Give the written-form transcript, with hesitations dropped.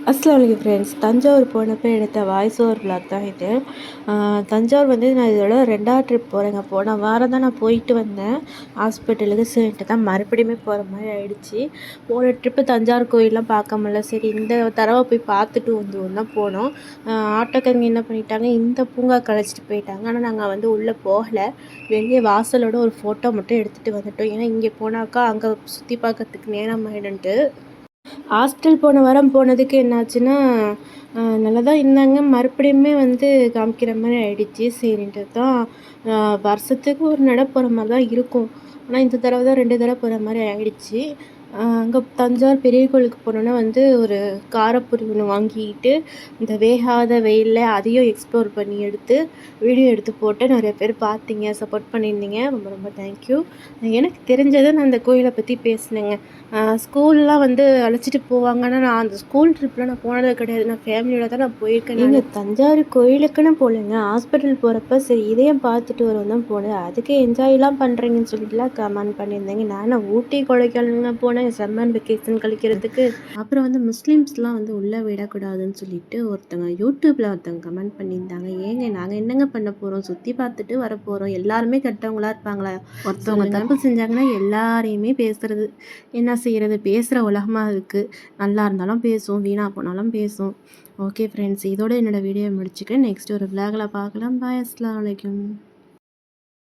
அஸ்ஸலாமு அலைக்கும் ஃப்ரெண்ட்ஸ். தஞ்சாவூர் போனப்போ எடுத்த வாய்ஸ் ஓவர் விளாக் தான் இது. தஞ்சாவூர் வந்து நான் இதோட 2வது ட்ரிப் போகிறேங்க. போன வாரம் தான் நான் போயிட்டு வந்தேன் ஹாஸ்பிட்டலுக்கு. சரின்ட்டு தான் மறுபடியுமே போகிற மாதிரி ஆயிடுச்சு. போன ட்ரிப்பு தஞ்சாவூர் கோயிலெலாம் பார்க்க முடியல. சரி இந்த தடவை போய் பார்த்துட்டு வந்துவோம் தான் போனோம். ஆட்டோக்காரங்க என்ன பண்ணிட்டாங்க, இந்த பூங்கா கழிச்சிட்டு போயிட்டாங்க. ஆனால் நாங்கள் வந்து உள்ளே போகலை. வெளியே வாசலோட ஒரு ஃபோட்டோ மட்டும் எடுத்துகிட்டு வந்துட்டோம். ஏன்னா இங்கே போனாக்கா அங்கே சுற்றி பார்க்கறதுக்கு நேரம் ஆகிடுன்ட்டு. ஹாஸ்டல் போன வாரம் போனதுக்கு என்னாச்சுன்னா, நல்லா தான் இருந்தாங்க. மறுபடியுமே வந்து காமிக்கிற மாதிரி ஆயிடுச்சு. சரின்ட்டு தான் வருஷத்துக்கு ஒரு நட போகிற மாதிரி தான் இருக்கும். ஆனால் இந்த தடவை தான் 2 தடவை போகிற மாதிரி ஆயிடுச்சு. அங்கே தஞ்சாவூர் பெரிய கோயிலுக்கு போனோன்னா வந்து ஒரு காரப்பொரி ஒன்று வாங்கிக்கிட்டு இந்த வேகாத வெயிலில் அதையும் எக்ஸ்ப்ளோர் பண்ணி வீடியோ எடுத்து போட்டு நிறைய பேர் பார்த்தீங்க, சப்போர்ட் பண்ணியிருந்தீங்க. ரொம்ப ரொம்ப தேங்க்யூ. எனக்கு தெரிஞ்சதை நான் அந்த கோயிலை பற்றி பேசினேங்க. ஸ்கூல்லாம் வந்து அழைச்சிட்டு போவாங்க. ஆனால் நான் அந்த ஸ்கூல் ட்ரிப்பில் நான் போனது கிடையாது. நான் ஃபேமிலியோட தான் நான் போயிருக்கேன். நீங்கள் தஞ்சாவூர் கோயிலுக்குன்னு போகலைங்க, ஹாஸ்பிட்டல் போகிறப்ப சரி இதையும் பார்த்துட்டு வரும் தான் போனேன். அதுக்கு என்ஜாய்லாம் பண்ணுறீங்கன்னு சொல்லிட்டுலாம் கமெண்ட் பண்ணியிருந்தேங்க. நான் ஊட்டி கொடைக்கானலுங்க போனேன் சம்மர் வெக்கேஷன் கழிக்கிறதுக்கு. அப்புறம் வந்து முஸ்லீம்ஸ்லாம் வந்து உள்ளே விடக்கூடாதுன்னு சொல்லிட்டு யூடியூப்பில் கமெண்ட் பண்ணியிருந்தாங்க. ஏங்க நாங்கள் என்னங்க பண்ண போகிறோம், சுற்றி பார்த்துட்டு வர போகிறோம், எல்லாருமே கெட்டவங்களா இருப்பாங்களா? ஒருத்தவங்க தப்பு செஞ்சாங்கன்னா எல்லாரையுமே பேசுறது என்ன செய்கிறது, பேசுகிற உலகமாக இருக்குது. நல்லா இருந்தாலும் பேசும், வீணாக போனாலும் பேசும். ஓகே ஃப்ரெண்ட்ஸ், இதோட என்னோடய வீடியோ முடிச்சுக்கிறேன். நெக்ஸ்ட் ஒரு விலாகில் பார்க்கலாம். பாய், அஸ்ஸலாமு அலைக்கும்.